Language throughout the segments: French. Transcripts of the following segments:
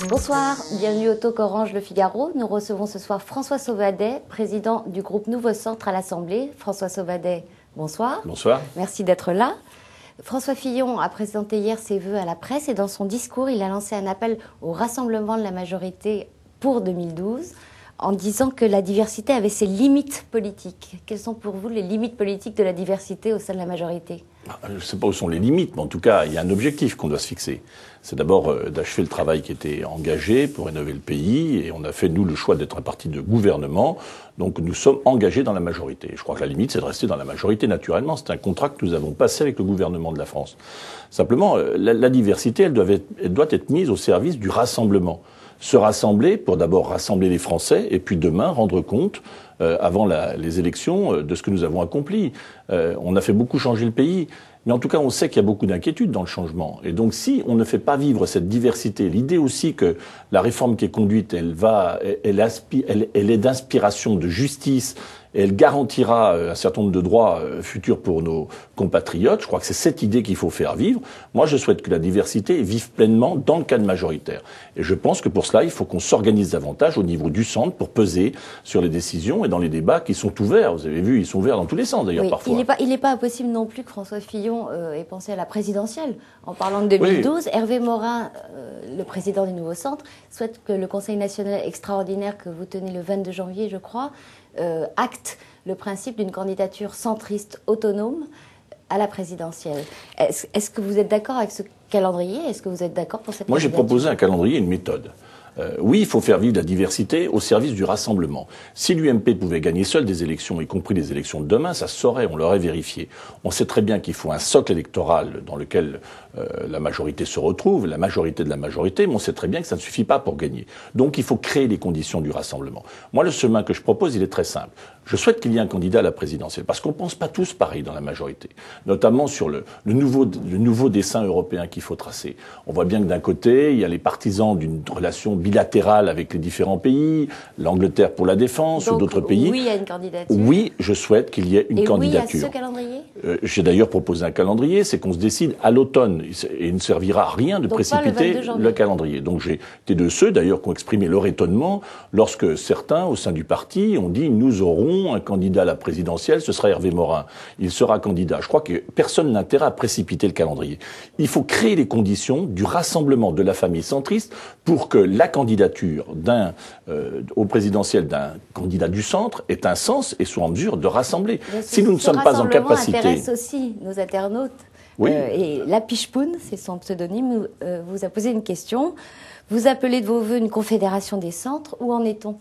Bonsoir, bienvenue au Talk Orange Le Figaro. Nous recevons ce soir François Sauvadet, président du groupe Nouveau Centre à l'Assemblée. François Sauvadet, bonsoir. Bonsoir. Merci d'être là. François Fillon a présenté hier ses vœux à la presse et dans son discours, il a lancé un appel au rassemblement de la majorité pour 2012 en disant que la diversité avait ses limites politiques. Quelles sont pour vous les limites politiques de la diversité au sein de la majorité ? Je ne sais pas où sont les limites, mais en tout cas, il y a un objectif qu'on doit se fixer. C'est d'abord d'achever le travail qui était engagé pour rénover le pays, et on a fait, nous, le choix d'être un parti de gouvernement, donc nous sommes engagés dans la majorité. Je crois que la limite, c'est de rester dans la majorité, naturellement. C'est un contrat que nous avons passé avec le gouvernement de la France. Simplement, la diversité, elle doit être mise au service du rassemblement. Se rassembler pour d'abord rassembler les Français, et puis demain rendre compte avant les élections de ce que nous avons accompli. On a fait beaucoup changer le pays, mais en tout cas on sait qu'il y a beaucoup d'inquiétudes dans le changement. Et donc si on ne fait pas vivre cette diversité, l'idée aussi que la réforme qui est conduite, elle est d'inspiration, de justice, et elle garantira un certain nombre de droits futurs pour nos compatriotes. Je crois que c'est cette idée qu'il faut faire vivre. Moi, je souhaite que la diversité vive pleinement dans le cadre majoritaire. Et je pense que pour cela, il faut qu'on s'organise davantage au niveau du centre pour peser sur les décisions et dans les débats qui sont ouverts. Vous avez vu, ils sont ouverts dans tous les sens d'ailleurs, oui, parfois. Il n'est pas impossible non plus que François Fillon ait pensé à la présidentielle. En parlant de 2012, oui. Hervé Morin, le président du Nouveau Centre, souhaite que le Conseil national extraordinaire que vous tenez le 22 janvier, je crois, acte le principe d'une candidature centriste autonome à la présidentielle. Est-ce que vous êtes d'accord avec ce calendrier ? Est-ce que vous êtes d'accord pour cette Moi, j'ai proposé un calendrier et une méthode. Oui, il faut faire vivre la diversité au service du rassemblement. Si l'UMP pouvait gagner seul des élections, y compris les élections de demain, ça se saurait, on l'aurait vérifié. On sait très bien qu'il faut un socle électoral dans lequel la majorité se retrouve, la majorité de la majorité, mais on sait très bien que ça ne suffit pas pour gagner. Donc il faut créer les conditions du rassemblement. Moi, le chemin que je propose, il est très simple. Je souhaite qu'il y ait un candidat à la présidentielle, parce qu'on ne pense pas tous pareil dans la majorité, notamment sur le nouveau dessin européen qu'il faut tracer. On voit bien que d'un côté, il y a les partisans d'une relation bilatérale avec les différents pays, l'Angleterre pour la défense, ou d'autres pays. Oui, il y a une candidature. Oui, je souhaite qu'il y ait une candidature. Oui, à ce calendrier. J'ai d'ailleurs proposé un calendrier, c'est qu'on se décide à l'automne, et il ne servira à rien de précipiter le calendrier. Donc j'ai été de ceux d'ailleurs qui ont exprimé leur étonnement lorsque certains, au sein du parti, ont dit « nous aurons un candidat à la présidentielle, ce sera Hervé Morin. Il sera candidat ». Je crois que personne n'a intérêt à précipiter le calendrier. Il faut créer les conditions du rassemblement de la famille centriste pour que la candidature au présidentiel d'un candidat du centre ait un sens et soit en mesure de rassembler. Si nous ne sommes pas en capacité... Ça intéresse aussi nos internautes. Oui. Et La Pichepoune, c'est son pseudonyme, vous a posé une question. Vous appelez de vos voeux une confédération des centres. Où en est-on ?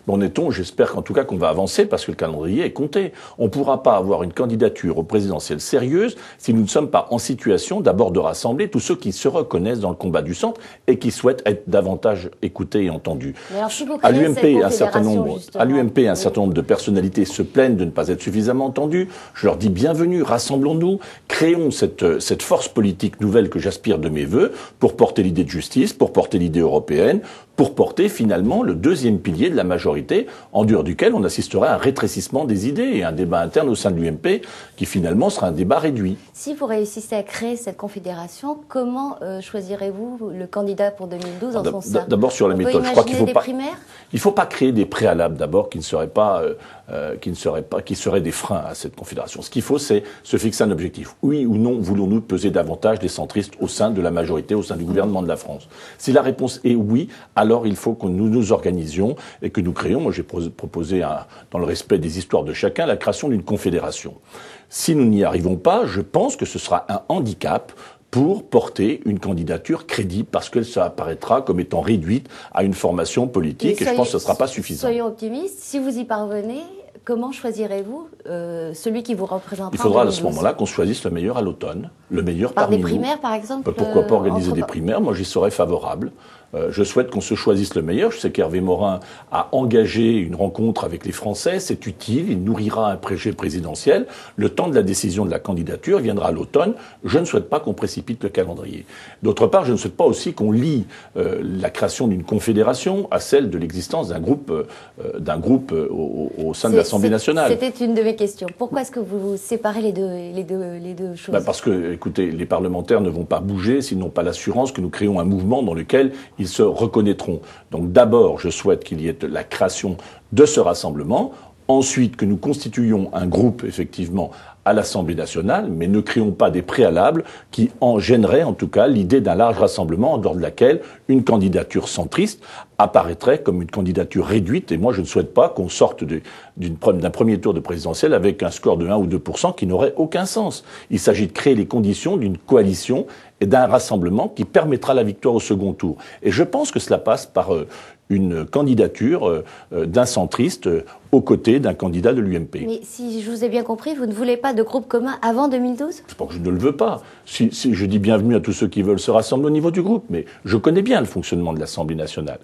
En est-on ? J'espère qu'en tout cas qu'on va avancer parce que le calendrier est compté. On ne pourra pas avoir une candidature au présidentiel sérieuse si nous ne sommes pas en situation d'abord de rassembler tous ceux qui se reconnaissent dans le combat du centre et qui souhaitent être davantage écoutés et entendus. Alors, si vous à l'UMP, un certain nombre de personnalités se plaignent de ne pas être suffisamment entendues. Je leur dis bienvenue, rassemblons-nous, créons cette force politique nouvelle que j'aspire de mes vœux pour porter l'idée de justice, pour porter l'idée européenne, pour porter finalement le deuxième pilier de la majorité, en dehors duquel on assisterait à un rétrécissement des idées et un débat interne au sein de l'UMP qui finalement sera un débat réduit. Si vous réussissez à créer cette confédération, comment choisirez-vous le candidat pour 2012 en son sein ? D'abord sur la méthode. Je crois qu'il il faut pas créer des préalables d'abord qui seraient des freins à cette confédération. Ce qu'il faut, c'est se fixer un objectif. Oui ou non, voulons-nous peser davantage des centristes au sein de la majorité, au sein du gouvernement de la France ? Si la réponse est oui, alors il faut que nous nous organisions et que nous créions, moi j'ai proposé, dans le respect des histoires de chacun, la création d'une confédération. Si nous n'y arrivons pas, je pense que ce sera un handicap pour porter une candidature crédible, parce qu'elle apparaîtra comme étant réduite à une formation politique, et je pense que ce ne sera pas suffisant. Soyons optimistes, si vous y parvenez, comment choisirez-vous celui qui vous représentera ? Il faudra à ce moment-là qu'on choisisse le meilleur à l'automne, le meilleur parmi nous. Par des primaires, par exemple ? Pourquoi pas organiser des primaires ? Moi, j'y serais favorable. Je souhaite qu'on se choisisse le meilleur. Je sais qu'Hervé Morin a engagé une rencontre avec les Français. C'est utile. Il nourrira un projet présidentiel. Le temps de la décision de la candidature viendra à l'automne. Je ne souhaite pas qu'on précipite le calendrier. D'autre part, je ne souhaite pas aussi qu'on lie la création d'une confédération à celle de l'existence d'un groupe au sein de l'Assemblée nationale. C'était une de mes questions. Pourquoi est-ce que vous séparez les deux choses ? Parce que, écoutez, les parlementaires ne vont pas bouger s'ils n'ont pas l'assurance que nous créons un mouvement dans lequel ils ils se reconnaîtront. Donc d'abord, je souhaite qu'il y ait la création de ce rassemblement. Ensuite, que nous constituions un groupe, effectivement, à l'Assemblée nationale, mais ne créons pas des préalables qui en gêneraient, en tout cas, l'idée d'un large rassemblement en dehors de laquelle une candidature centriste apparaîtrait comme une candidature réduite. Et moi, je ne souhaite pas qu'on sorte d'un premier tour de présidentielle avec un score de 1 ou 2% qui n'aurait aucun sens. Il s'agit de créer les conditions d'une coalition et d'un rassemblement qui permettra la victoire au second tour. Et je pense que cela passe par une candidature d'un centriste aux côtés d'un candidat de l'UMP. Mais si je vous ai bien compris, vous ne voulez pas de groupe commun avant 2012 ? C'est pas que je ne le veux pas. Si je dis bienvenue à tous ceux qui veulent se rassembler au niveau du groupe, mais je connais bien le fonctionnement de l'Assemblée nationale.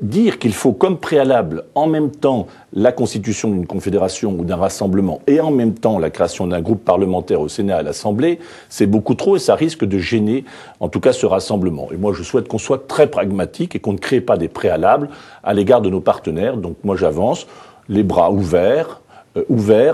Dire qu'il faut comme préalable en même temps la constitution d'une confédération ou d'un rassemblement et en même temps la création d'un groupe parlementaire au Sénat et à l'Assemblée, c'est beaucoup trop et ça risque de gêner en tout cas ce rassemblement. Et moi je souhaite qu'on soit très pragmatique et qu'on ne crée pas des préalables à l'égard de nos partenaires. Donc moi j'avance, les bras ouverts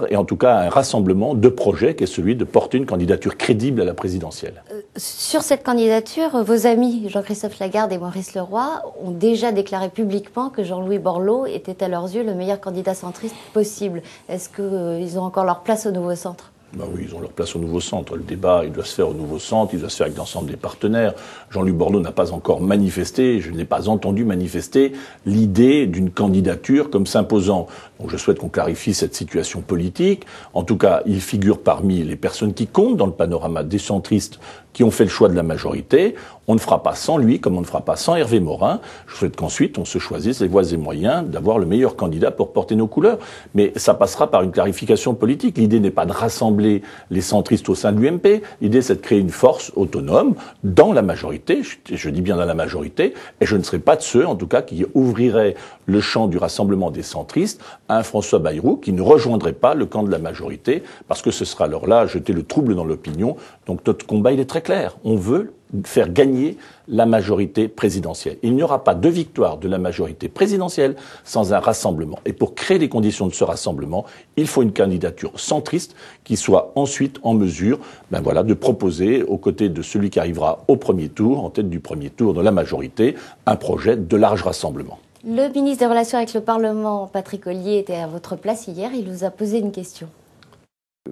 et en tout cas un rassemblement de projets qui est celui de porter une candidature crédible à la présidentielle. Sur cette candidature, vos amis Jean-Christophe Lagarde et Maurice Leroy ont déjà déclaré publiquement que Jean-Louis Borloo était à leurs yeux le meilleur candidat centriste possible. Est-ce qu'ils ont encore leur place au Nouveau Centre ? Ben oui, ils ont leur place au Nouveau Centre. Le débat, il doit se faire au Nouveau Centre, il doit se faire avec l'ensemble des partenaires. Jean-Louis Borloo n'a pas encore manifesté, je ne l'ai pas entendu manifester l'idée d'une candidature comme s'imposant. Donc je souhaite qu'on clarifie cette situation politique. En tout cas, il figure parmi les personnes qui comptent dans le panorama des centristes qui ont fait le choix de la majorité. On ne fera pas sans lui, comme on ne fera pas sans Hervé Morin. Je souhaite qu'ensuite, on se choisisse les voies et moyens d'avoir le meilleur candidat pour porter nos couleurs. Mais ça passera par une clarification politique. L'idée n'est pas de rassembler les centristes au sein de l'UMP. L'idée, c'est de créer une force autonome dans la majorité. Je dis bien dans la majorité. Et je ne serai pas de ceux, en tout cas, qui ouvriraient le champ du rassemblement des centristes à un François Bayrou qui ne rejoindrait pas le camp de la majorité, parce que ce sera alors là jeter le trouble dans l'opinion. Donc notre combat, il est très clair. On veut faire gagner la majorité présidentielle. Il n'y aura pas de victoire de la majorité présidentielle sans un rassemblement. Et pour créer les conditions de ce rassemblement, il faut une candidature centriste qui soit ensuite en mesure de proposer, aux côtés de celui qui arrivera au premier tour, en tête du premier tour de la majorité, un projet de large rassemblement. Le ministre des Relations avec le Parlement, Patrick Ollier, était à votre place hier. Il vous a posé une question.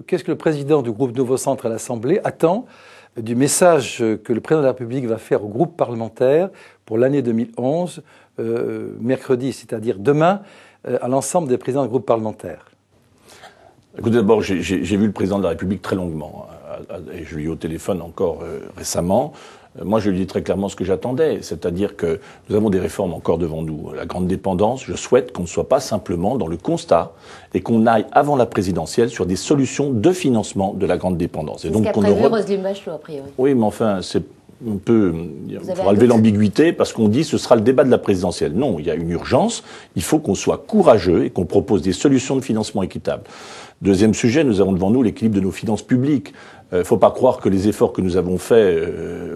Qu'est-ce que le président du groupe Nouveau Centre à l'Assemblée attend du message que le président de la République va faire au groupe parlementaire pour l'année 2011, mercredi, c'est-à-dire demain, à l'ensemble des présidents de groupe parlementaire? Écoutez, d'abord, j'ai vu le président de la République très longuement, et je lui ai eu au téléphone encore récemment. Moi, je lui dis très clairement ce que j'attendais, c'est-à-dire que nous avons des réformes encore devant nous. La grande dépendance, je souhaite qu'on ne soit pas simplement dans le constat et qu'on aille avant la présidentielle sur des solutions de financement de la grande dépendance. C'est ce qu'a prévu Roselyne Bachelot, a priori. Oui, mais enfin, c'est un peu... Il faut relever l'ambiguïté parce qu'on dit ce sera le débat de la présidentielle. Non, il y a une urgence. Il faut qu'on soit courageux et qu'on propose des solutions de financement équitables. Deuxième sujet, nous avons devant nous l'équilibre de nos finances publiques. Il ne faut pas croire que les efforts que nous avons faits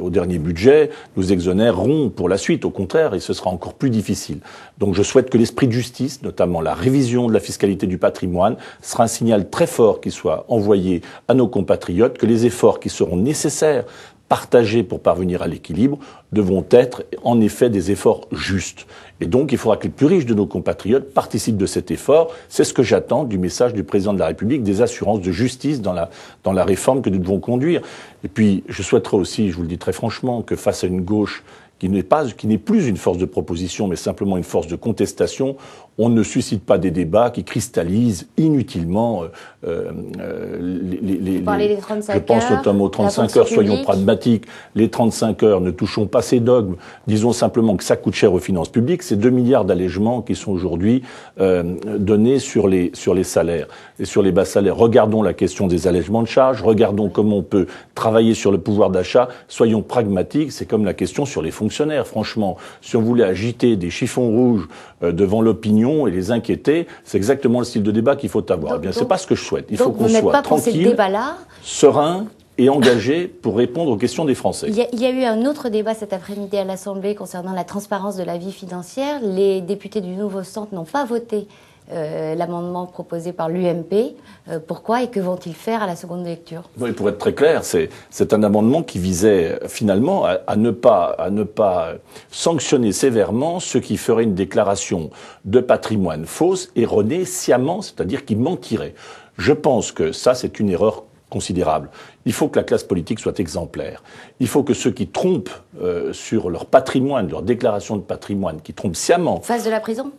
au dernier budget nous exonéreront pour la suite. Au contraire, et ce sera encore plus difficile. Donc je souhaite que l'esprit de justice, notamment la révision de la fiscalité du patrimoine, sera un signal très fort qui soit envoyé à nos compatriotes, que les efforts qui seront nécessaires, partagés pour parvenir à l'équilibre, devront être en effet des efforts justes. Et donc, il faudra que les plus riches de nos compatriotes participent de cet effort. C'est ce que j'attends du message du président de la République, des assurances de justice dans la réforme que nous devons conduire. Et puis, je souhaiterais aussi, je vous le dis très franchement, que face à une gauche qui n'est plus une force de proposition, mais simplement une force de contestation, on ne suscite pas des débats qui cristallisent inutilement Vous parlez des 35 je pense notamment aux 35 heures, soyons pragmatiques. Les 35 heures, ne touchons pas ces dogmes. Disons simplement que ça coûte cher aux finances publiques. C'est 2 milliards d'allègements qui sont aujourd'hui donnés sur les salaires et sur les bas salaires. Regardons la question des allègements de charges. Regardons comment on peut travailler sur le pouvoir d'achat. Soyons pragmatiques. C'est comme la question sur les fonctionnaires. Franchement, si on voulait agiter des chiffons rouges devant l'opinion et les inquiéter, c'est exactement le style de débat qu'il faut avoir. Eh bien, c'est pas ce que je souhaite. Il faut qu'on soit tranquille, serein et engagé pour répondre aux questions des Français. Il y a eu un autre débat cet après-midi à l'Assemblée concernant la transparence de la vie financière. Les députés du Nouveau Centre n'ont pas voté l'amendement proposé par l'UMP. Pourquoi et que vont-ils faire à la seconde lecture? Oui, pour être très clair, c'est un amendement qui visait finalement à ne pas sanctionner sévèrement ceux qui feraient une déclaration de patrimoine fausse, erronée, sciemment, c'est-à-dire qui mentiraient. Je pense que ça, c'est une erreur considérable. Il faut que la classe politique soit exemplaire. Il faut que ceux qui trompent sur leur patrimoine, leur déclaration de patrimoine, qui trompent sciemment... Face de la prison ?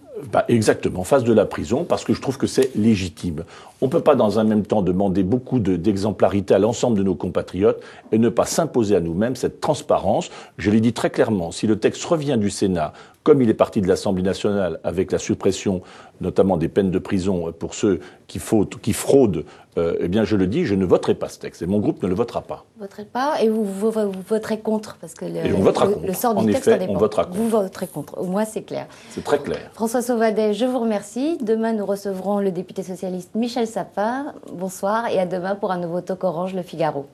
Exactement, face de la prison, parce que je trouve que c'est légitime. On ne peut pas dans un même temps demander beaucoup d'exemplarité à l'ensemble de nos compatriotes et ne pas s'imposer à nous-mêmes cette transparence. Je l'ai dit très clairement, si le texte revient du Sénat, comme il est parti de l'Assemblée nationale, avec la suppression notamment des peines de prison pour ceux qui fraudent, eh bien je le dis, je ne voterai pas ce texte et mon groupe ne le votera pas. Vous voterez pas et vous voterez contre parce que le sort du texte en dépend. On votera contre. Vous voterez contre, au moins c'est clair. C'est très clair. François Sauvadet, je vous remercie. Demain, nous recevrons le député socialiste Michel Sapin. Bonsoir et à demain pour un nouveau Talk Orange Le Figaro.